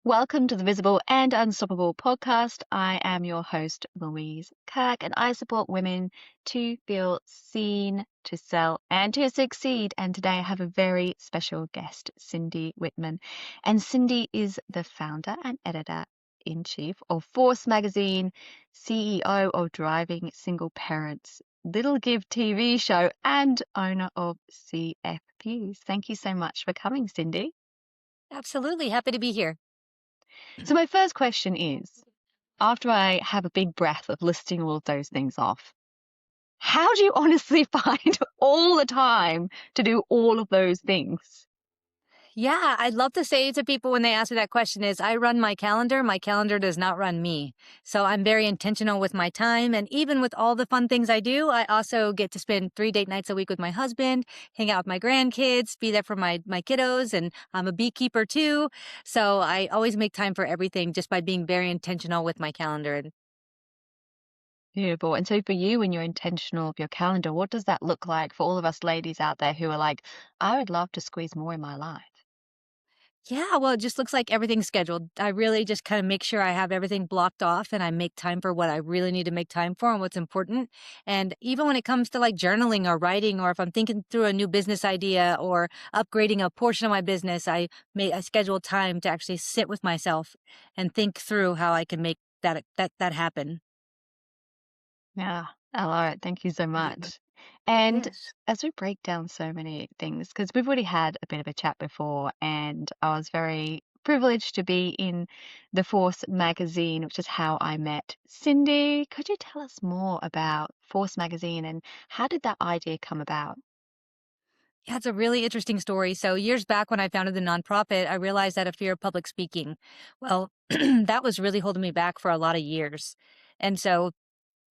Welcome to the Visible and Unstoppable podcast. I am your host, Louise Kirk, and I support women to feel seen, to sell, and to succeed. And today I have a very special guest, Cindy Witteman. And Cindy is the founder and editor in chief of Force Magazine, CEO of Driving Single Parents, Little Give TV show, and owner of CF Views. Thank you so much for coming, Cindy. Absolutely. Happy to be here. So my first question is, after I have a big breath of listing all of those things off, how do you honestly find all the time to do all of those things? Yeah, I'd love to say to people when they ask me that question is I run my calendar. My calendar does not run me. So I'm very intentional with my time. And even with all the fun things I do, I also get to spend 3 date nights a week with my husband, hang out with my grandkids, be there for my kiddos. And I'm a beekeeper too. So I always make time for everything just by being very intentional with my calendar. Beautiful. And so for you, when you're intentional of your calendar, what does that look like for all of us ladies out there who are like, I would love to squeeze more in my life? Yeah, well, it just looks like everything's scheduled. I really just kind of make sure I have everything blocked off and I make time for what I really need to make time for and what's important. And even when it comes to like journaling or writing, or if I'm thinking through a new business idea or upgrading a portion of my business, I schedule time to actually sit with myself and think through how I can make that happen. Yeah, I love it. Thank you so much. And Yes. as we break down so many things, because we've already had a bit of a chat before, and I was very privileged to be in the Force magazine, which is how I met Cindy. Could you tell us more about Force magazine and how did that idea come about? Yeah, it's a really interesting story. So years back when I founded the nonprofit, I realized that a fear of public speaking. Well, that was really holding me back for a lot of years. And so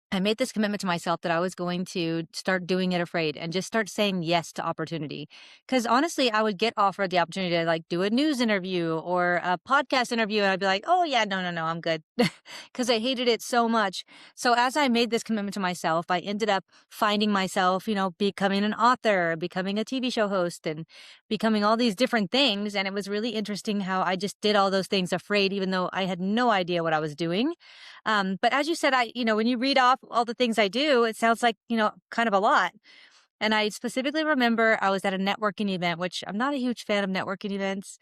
I made this commitment to myself that I was going to start doing it afraid and just start saying yes to opportunity. Because honestly, I would get offered the opportunity to like do a news interview or a podcast interview. And I'd be like, oh, yeah, no, I'm good. Because I hated it so much. So as I made this commitment to myself, I ended up finding myself, becoming an author, becoming a TV show host, and becoming all these different things. And it was really interesting how I just did all those things afraid, even though I had no idea what I was doing. But as you said, when you read off all the things I do, it sounds like, kind of a lot. And I specifically remember I was at a networking event, which I'm not a huge fan of networking events,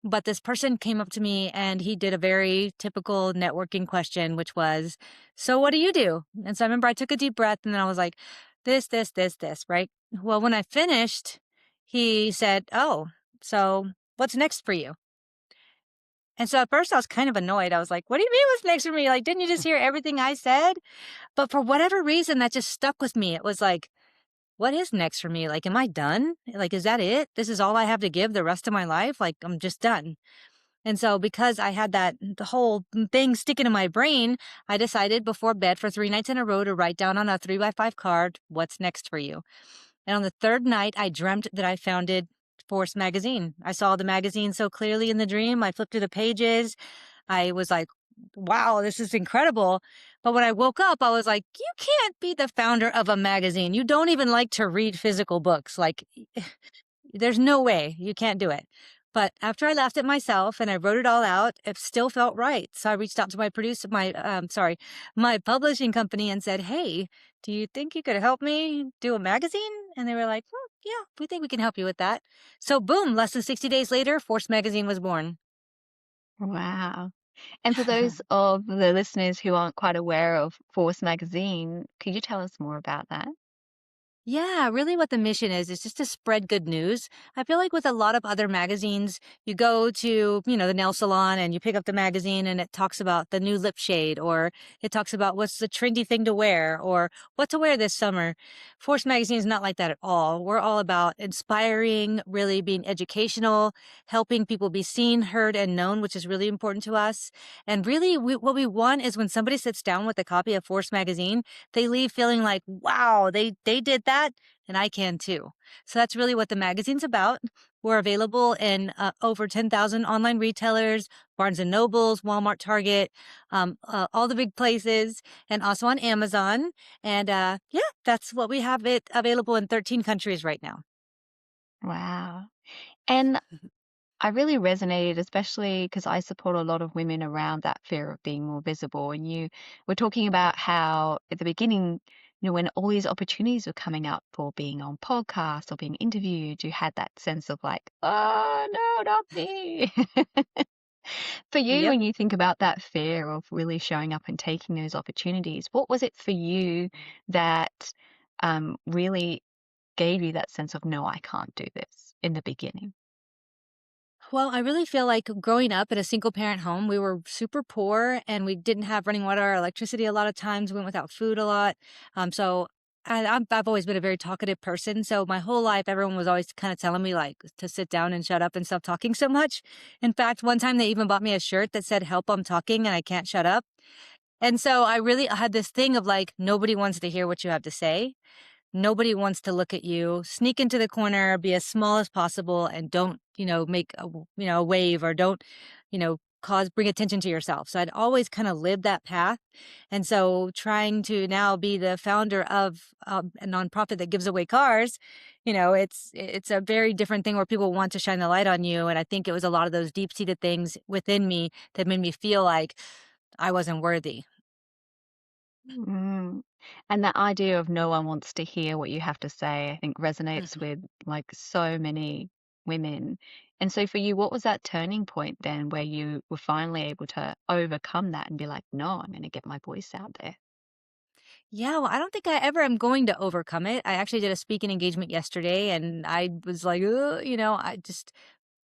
but this person came up to me and he did a very typical networking question, which was, so what do you do? And so I remember I took a deep breath and then I was like, this, right? Well, when I finished, he said, oh, so what's next for you? And so at first I was kind of annoyed. I was like, what do you mean what's next for me? Like, didn't you just hear everything I said? But for whatever reason, that just stuck with me. It was like, what is next for me? Like, am I done? Like, is that it? This is all I have to give the rest of my life? Like, I'm just done. And so because I had the whole thing sticking in my brain, I decided before bed for 3 nights in a row to write down on a 3x5 card, what's next for you? And on the third night, I dreamt that I founded Force magazine. I saw the magazine so clearly in the dream. I flipped through the pages. I was like, wow, this is incredible. But when I woke up, I was like, you can't be the founder of a magazine. You don't even like to read physical books. Like, there's no way you can't do it. But after I laughed at myself and I wrote it all out, it still felt right. So I reached out to my publishing company and said, hey, do you think you could help me do a magazine? And they were like, yeah, we think we can help you with that. So boom, less than 60 days later, Force Magazine was born. Wow. And for those of the listeners who aren't quite aware of Force magazine, could you tell us more about that? Yeah, really what the mission is just to spread good news. I feel like with a lot of other magazines, you go to, the nail salon and you pick up the magazine and it talks about the new lip shade or it talks about what's the trendy thing to wear or what to wear this summer. Force magazine is not like that at all. We're all about inspiring, really being educational, helping people be seen, heard, and known, which is really important to us. And really what we want is when somebody sits down with a copy of Force magazine, they leave feeling like, wow, they did that and I can too. So that's really what the magazine's about. We're available in over 10,000 online retailers, Barnes and Nobles, Walmart, Target, all the big places, and also on Amazon. And yeah, that's what we have it available in 13 countries right now. Wow. And I really resonated, especially because I support a lot of women around that fear of being more visible. And you were talking about how at the beginning, when all these opportunities were coming up for being on podcasts or being interviewed, you had that sense of like, oh, no, not me. For you, Yep. when you think about that fear of really showing up and taking those opportunities, what was it for you that really gave you that sense of, no, I can't do this in the beginning? Well, I really feel like growing up in a single parent home, we were super poor and we didn't have running water or electricity a lot of times. We went without food a lot. So I've always been a very talkative person. So my whole life, everyone was always kind of telling me like to sit down and shut up and stop talking so much. In fact, one time they even bought me a shirt that said, "Help, I'm talking and I can't shut up." And so I really had this thing of like, nobody wants to hear what you have to say. Nobody wants to look at you. Sneak into the corner, be as small as possible, and don't, make a wave or don't, bring attention to yourself. So I'd always kind of lived that path. And so trying to now be the founder of a nonprofit that gives away cars, it's a very different thing where people want to shine the light on you. And I think it was a lot of those deep-seated things within me that made me feel like I wasn't worthy. Mm. And that idea of no one wants to hear what you have to say, I think resonates Mhm. with like so many women. And so for you, what was that turning point then where you were finally able to overcome that and be like, no, I'm going to get my voice out there? Yeah, well, I don't think I ever am going to overcome it. I actually did a speaking engagement yesterday and I was like, "Ugh,"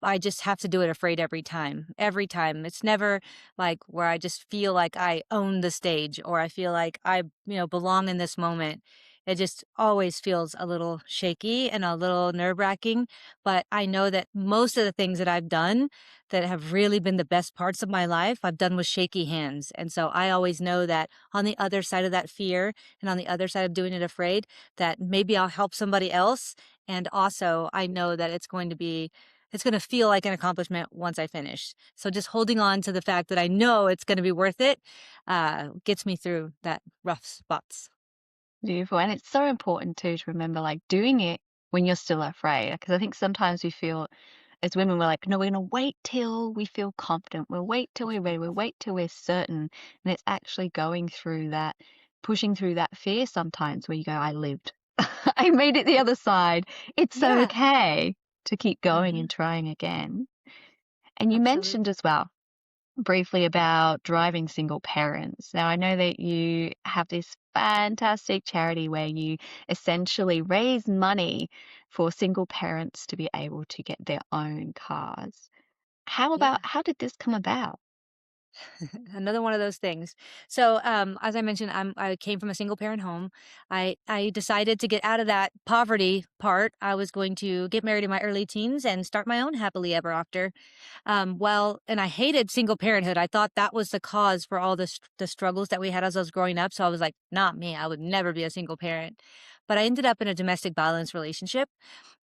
I just have to do it afraid every time. Every time. It's never like where I just feel like I own the stage or I feel like I, belong in this moment. It just always feels a little shaky and a little nerve-wracking, but I know that most of the things that I've done that have really been the best parts of my life, I've done with shaky hands. And so I always know that on the other side of that fear and on the other side of doing it afraid, that maybe I'll help somebody else. And also, I know that it's going to feel like an accomplishment once I finish. So just holding on to the fact that I know it's going to be worth it gets me through that rough spots. Beautiful. And it's so important too to remember like doing it when you're still afraid. Because I think sometimes we feel as women, we're like, no, we're going to wait till we feel confident. We'll wait till we're ready. We'll wait till we're certain. And it's actually going through that, pushing through that fear sometimes where you go, I lived. I made it the other side. It's Yeah. okay to keep going Hmm. and trying again. And you mentioned Absolutely. as well briefly about driving single parents. Now, I know that you have this fantastic charity where you essentially raise money for single parents to be able to get their own cars. Yeah. How did this come about? Another one of those things. So, as I mentioned, I came from a single parent home. I decided to get out of that poverty part. I was going to get married in my early teens and start my own happily ever after. And I hated single parenthood. I thought that was the cause for all the struggles that we had as I was growing up. So I was like, not me. I would never be a single parent. But I ended up in a domestic violence relationship.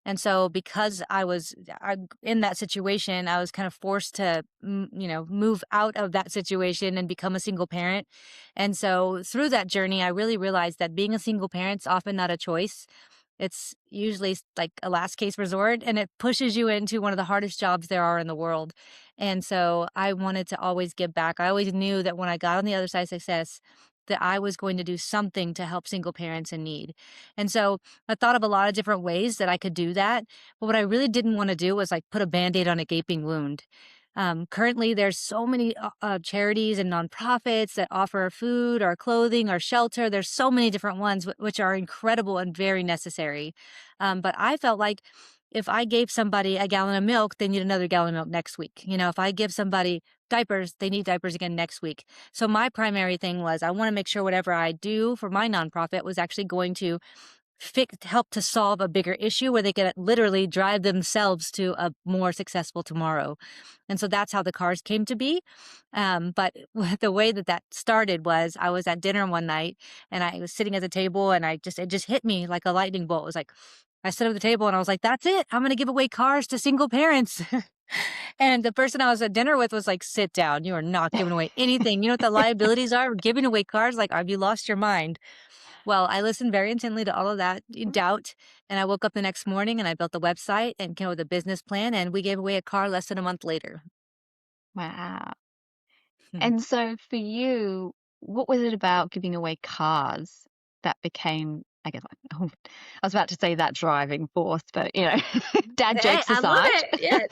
And so because in that situation, I was kind of forced to, move out of that situation and become a single parent. And so through that journey, I really realized that being a single parent's often not a choice. It's usually like a last case resort and it pushes you into one of the hardest jobs there are in the world. And so I wanted to always give back. I always knew that when I got on the other side of success, that I was going to do something to help single parents in need. And so I thought of a lot of different ways that I could do that. But what I really didn't want to do was like put a band aid on a gaping wound. Currently, there's so many charities and nonprofits that offer food or clothing or shelter. There's so many different ones, which are incredible and very necessary. But I felt like if I gave somebody a gallon of milk, they need another gallon of milk next week. If I give somebody diapers, they need diapers again next week. So my primary thing was I want to make sure whatever I do for my nonprofit was actually going to help to solve a bigger issue where they could literally drive themselves to a more successful tomorrow. And so that's how the cars came to be. But the way that that started was I was at dinner one night and I was sitting at the table and it just hit me like a lightning bolt. It was like, I stood at the table and I was like, that's it. I'm going to give away cars to single parents. And the person I was at dinner with was like, sit down. You are not giving away anything. You know what the liabilities are? Giving away cars? Like, have you lost your mind? Well, I listened very intently to all of that doubt, and I woke up the next morning and I built the website and came up with a business plan, and we gave away a car less than a month later. Wow. And so for you, what was it about giving away cars that became, I guess, I was about to say that driving force, but dad Hey, jokes I love aside. it. Yes.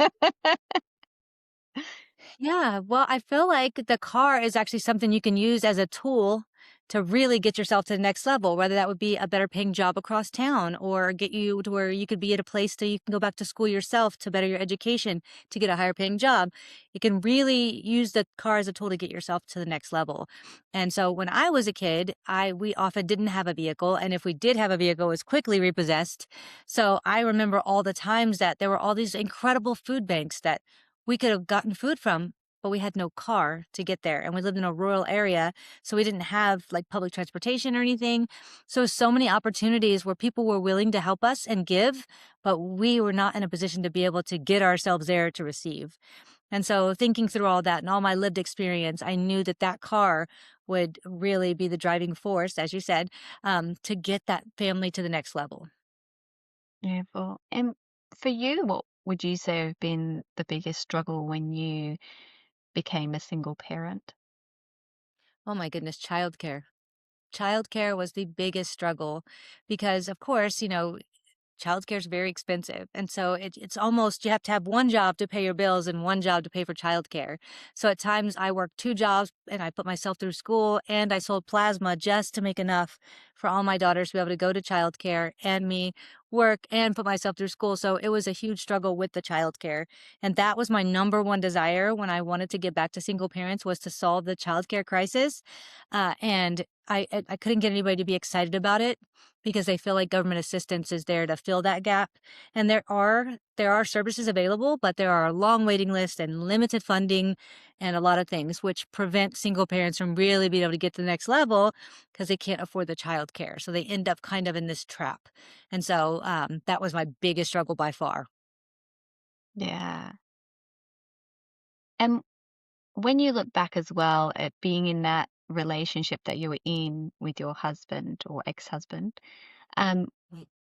Yeah, well, I feel like the car is actually something you can use as a tool to really get yourself to the next level, whether that would be a better paying job across town or get you to where you could be at a place that you can go back to school yourself to better your education to get a higher paying job. You can really use the car as a tool to get yourself to the next level. And so when I was a kid, I we often didn't have a vehicle, and if we did have a vehicle, it was quickly repossessed. So I remember all the times that there were all these incredible food banks that we could have gotten food from, but we had no car to get there. And we lived in a rural area, so we didn't have like public transportation or anything. So many opportunities where people were willing to help us and give, but we were not in a position to be able to get ourselves there to receive. And so thinking through all that and all my lived experience, I knew that that car would really be the driving force, as you said, to get that family to the next level. Beautiful. And for you, what would you say have been the biggest struggle when you became a single parent? Oh my goodness, childcare. Childcare was the biggest struggle because, of course, childcare is very expensive. And so it's almost you have to have one job to pay your bills and one job to pay for childcare. So at times I worked two jobs and I put myself through school and I sold plasma just to make enough for all my daughters to be able to go to childcare and me work and put myself through school. So it was a huge struggle with the childcare. And that was my number one desire when I wanted to get back to single parents was to solve the childcare crisis. And I couldn't get anybody to be excited about it because they feel like government assistance is there to fill that gap. And there are services available, but there are a long waiting list and limited funding and a lot of things which prevent single parents from really being able to get to the next level because they can't afford the child care. So they end up kind of in this trap. And so that was my biggest struggle by far. Yeah. And when you look back as well at being in that relationship that you were in with your husband or ex-husband, um,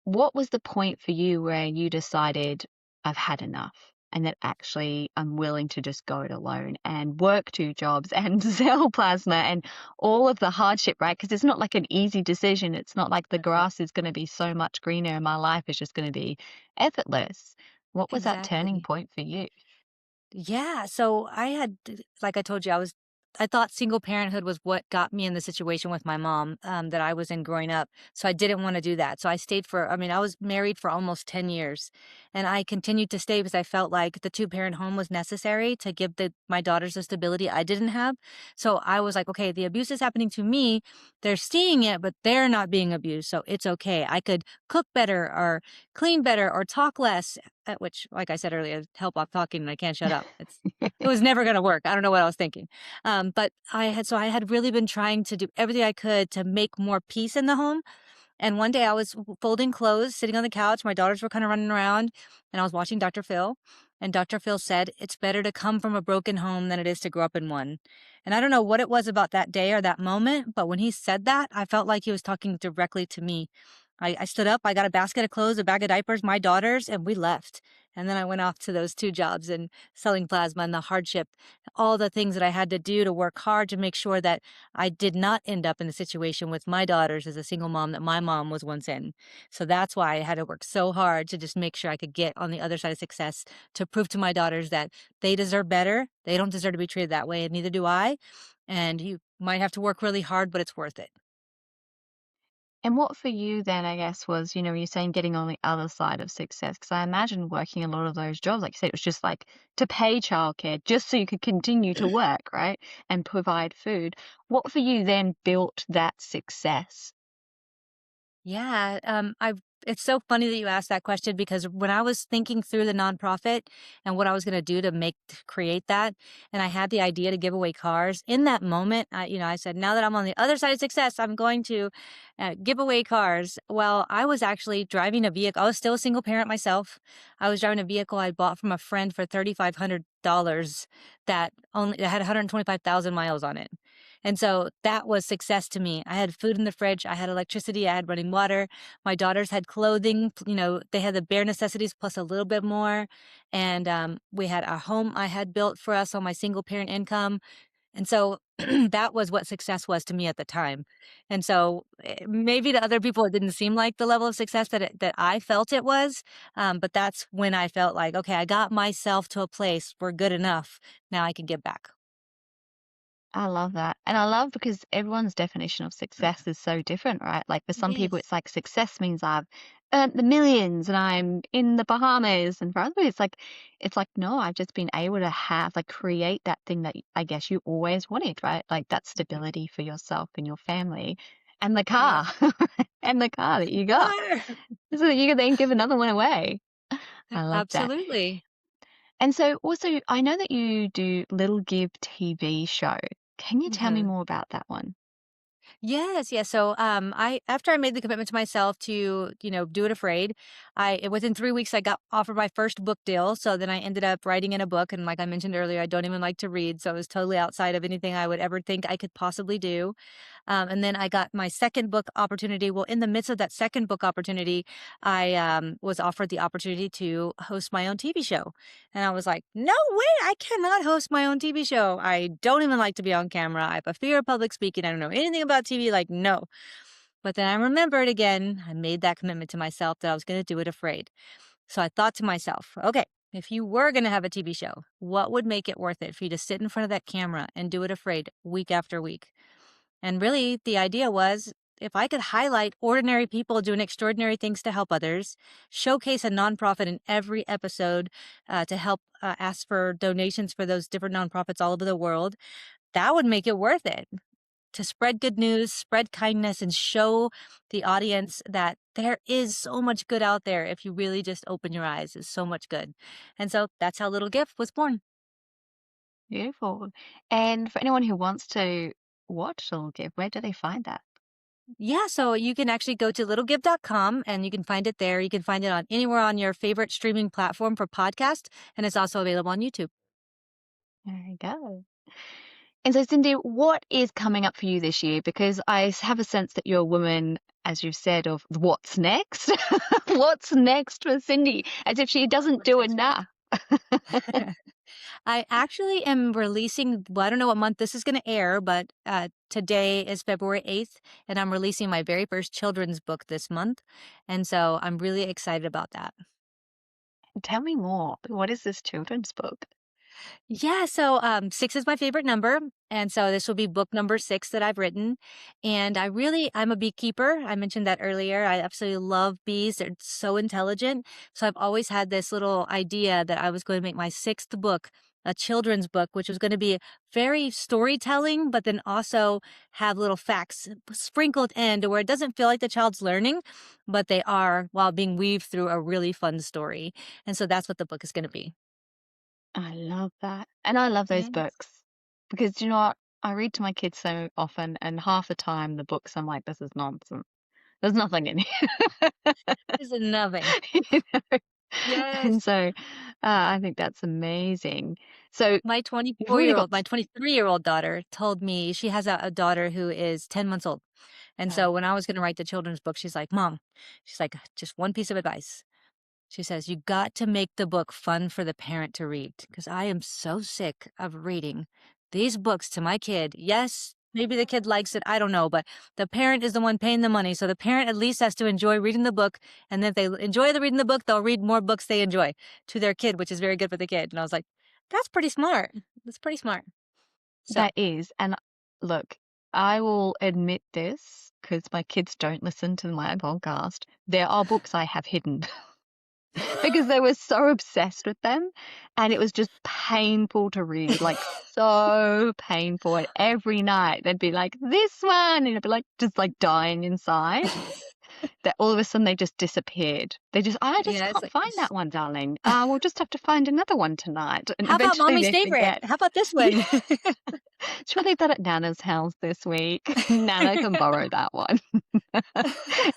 what was the point for you where you decided, I've had enough, and that actually I'm willing to just go it alone and work two jobs and sell plasma and all of the hardship, right? Because it's not like an easy decision. It's not like the Right. grass is going to be so much greener and my life is just going to be effortless. What was that turning Exactly. point for you? Yeah, so like I told you, I thought single parenthood was what got me in the situation with my mom that I was in growing up. So I didn't want to do that. So I mean, I was married for almost 10 years and I continued to stay because I felt like the two-parent home was necessary to give my daughters the stability I didn't have. So I was like, okay, the abuse is happening to me. They're seeing it, but they're not being abused. So it's okay. I could cook better or clean better or talk less which, like I said earlier, help off talking and I can't shut up. It was never going to work. I don't know what I was thinking. But I had really been trying to do everything I could to make more peace in the home. And one day I was folding clothes, sitting on the couch. My daughters were kind of running around, and I was watching Dr. Phil. And Dr. Phil said, it's better to come from a broken home than it is to grow up in one. And I don't know what it was about that day or that moment, but when he said that, I felt like he was talking directly to me. I stood up, I got a basket of clothes, a bag of diapers, my daughters, and we left. And then I went off to those two jobs and selling plasma and the hardship, all the things that I had to do to work hard to make sure that I did not end up in the situation with my daughters as a single mom that my mom was once in. So that's why I had to work so hard to just make sure I could get on the other side of success to prove to my daughters that they deserve better. They don't deserve to be treated that way, and neither do I. And you might have to work really hard, but it's worth it. And what for you then, I guess, was, you're saying getting on the other side of success? Because I imagine working a lot of those jobs, like you said, it was just like to pay childcare just so you could continue to work, right? And provide food. What for you then built that success? Yeah, it's so funny that you asked that question because when I was thinking through the nonprofit and what I was going to do to create that, and I had the idea to give away cars, in that moment, I said, now that I'm on the other side of success, I'm going to give away cars. Well, I was actually driving a vehicle. I was still a single parent myself. I was driving a vehicle I bought from a friend for $3,500 that had 125,000 miles on it. And so that was success to me. I had food in the fridge, I had electricity, I had running water. My daughters had clothing, they had the bare necessities plus a little bit more. And we had a home I had built for us on my single parent income. And so that was what success was to me at the time. And so maybe to other people, it didn't seem like the level of success that I felt it was. But that's when I felt like, okay, I got myself to a place where good enough. Now I can give back. I love that. And I love because everyone's definition of success is so different, right? Like for some people, Yes. it's like success means I've earned the millions and I'm in the Bahamas. And for others, it's like, no, I've just been able to have, like, create that thing that I guess you always wanted, right? Like that Mhm. stability for yourself and your family and the car Yes. and the car that you got Sure. so that you can then give another one away. I love that. Absolutely. And so also, I know that you do Little Give TV show. Can you tell me Mhm. more about that one? Yes, yes. So, I after I made the commitment to myself to, do it afraid, within 3 weeks I got offered my first book deal. So then I ended up writing in a book, and like I mentioned earlier, I don't even like to read, so it was totally outside of anything I would ever think I could possibly do. And then I got my second book opportunity. Well, in the midst of that second book opportunity, I was offered the opportunity to host my own TV show. And I was like, no way, I cannot host my own TV show. I don't even like to be on camera. I have a fear of public speaking. I don't know anything about TV. Like, no. But then I remembered again, I made that commitment to myself that I was going to do it afraid. So I thought to myself, okay, if you were going to have a TV show, what would make it worth it for you to sit in front of that camera and do it afraid week after week? And really, the idea was if I could highlight ordinary people doing extraordinary things to help others, showcase a nonprofit in every episode to help ask for donations for those different nonprofits all over the world, that would make it worth it. To spread good news, spread kindness, and show the audience that there is so much good out there if you really just open your eyes. Is so much good. And so that's how Little Gift was born. Beautiful. And for anyone who wants to watch Little Give, where do they find that? Yeah, so you can actually go to littlegive.com and you can find it there. You can find it on anywhere on your favorite streaming platform for podcast, and it's also available on YouTube. There you go. And so, Cindy, what is coming up for you this year? Because have a sense that you're a woman, as you've said, of what's next? What's next for Cindy? As if she doesn't What's do next for enough. I actually am releasing, well, I don't know what month this is going to air, but today is February 8th, and I'm releasing my very first children's book this month. And so I'm really excited about that. Tell me more. What is this children's book? Yeah, so 6 is my favorite number. And so this will be book number 6 that I've written. And I'm a beekeeper. I mentioned that earlier. I absolutely love bees. They're so intelligent. So I've always had this little idea that I was going to make my 6th book a children's book, which was going to be very storytelling, but then also have little facts sprinkled in to where it doesn't feel like the child's learning, but they are while being weaved through a really fun story. And so that's what the book is going to be. I love that. And I love those Yes. books because you know what? I read to my kids so often, and half the time the books I'm like, this is nonsense. There's nothing in here. Is it nothing? You know? Yes. And so I think that's amazing. So My you've really got 23-year-old daughter told me she has a daughter who is 10 months old. And uh, so when I was going to write the children's book, she's like, Mom, she's like, just one piece of advice. She says, you got to make the book fun for the parent to read because I am so sick of reading these books to my kid. Yes, maybe the kid likes it. I don't know. But the parent is the one paying the money. So the parent at least has to enjoy reading the book. And then if they enjoy reading the book, they'll read more books they enjoy to their kid, which is very good for the kid. And I was like, that's pretty smart. That's pretty smart. So that is, and look, I will admit this because my kids don't listen to my podcast. There are books I have hidden. Because they were so obsessed with them, and it was just painful to read, like, so painful, and every night they'd be like, "This one," and I'd be, like, just, like, dying inside, that all of a sudden they just disappeared. "I just yeah, it's can't like, find that one, darling. We'll just have to find another one tonight," and how about eventually mommy's they favorite? forget. How about this Yeah. one? "Shall we leave that at Nana's house this week? Nana can borrow that one."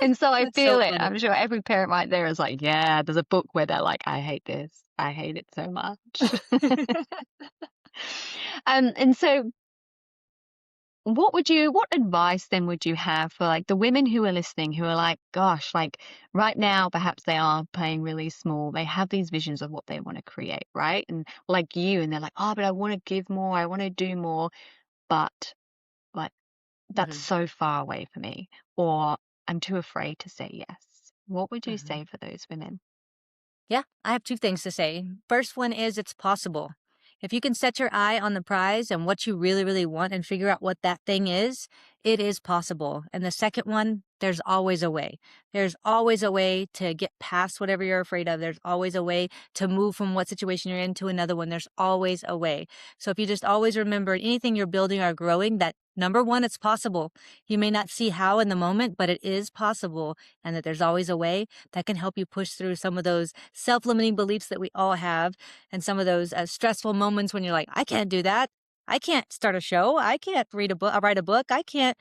And so I That's feel so it. funny. I'm sure every parent right there is like, yeah, there's a book where they're like, I hate this. I hate it so much. And so what advice then would you have for like the women who are listening who are like, gosh, like right now, perhaps they are playing really small. They have these visions of what they want to create, right? And like you, and they're like, oh, but I want to give more, I want to do more, but like that's Hmm. so far away for me, or I'm too afraid to say yes. What would you Hmm. say for those women? Yeah, I have two things to say. First one is it's possible. If you can set your eye on the prize and what you really, really want and figure out what that thing is, it is possible. And the second one, there's always a way. There's always a way to get past whatever you're afraid of. There's always a way to move from what situation you're in to another one. There's always a way. So if you just always remember anything you're building or growing, that number one, it's possible. You may not see how in the moment, but it is possible, and that there's always a way that can help you push through some of those self-limiting beliefs that we all have, and some of those stressful moments when you're like, I can't do that. I can't start a show. I can't read a book, write a book. I can't,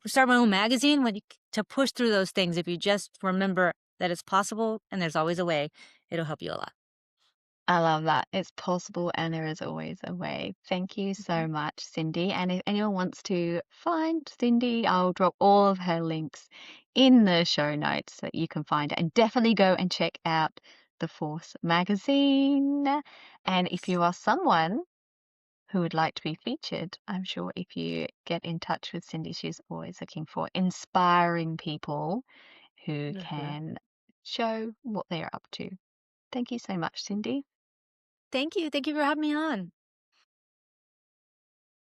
start my own magazine. To push through those things, if you just remember that it's possible and there's always a way, it'll help you a lot. I love that. It's possible and there is always a way. Thank you Mhm. so much, Cindy. And if anyone wants to find Cindy, I'll drop all of her links in the show notes so that you can find it. And definitely go and check out The Force magazine. And if Yes. you are someone who would like to be featured, I'm sure if you get in touch with Cindy, she's always looking for inspiring people who Mhm. can show what they are up to. Thank you so much, Cindy. Thank you. Thank you for having me on.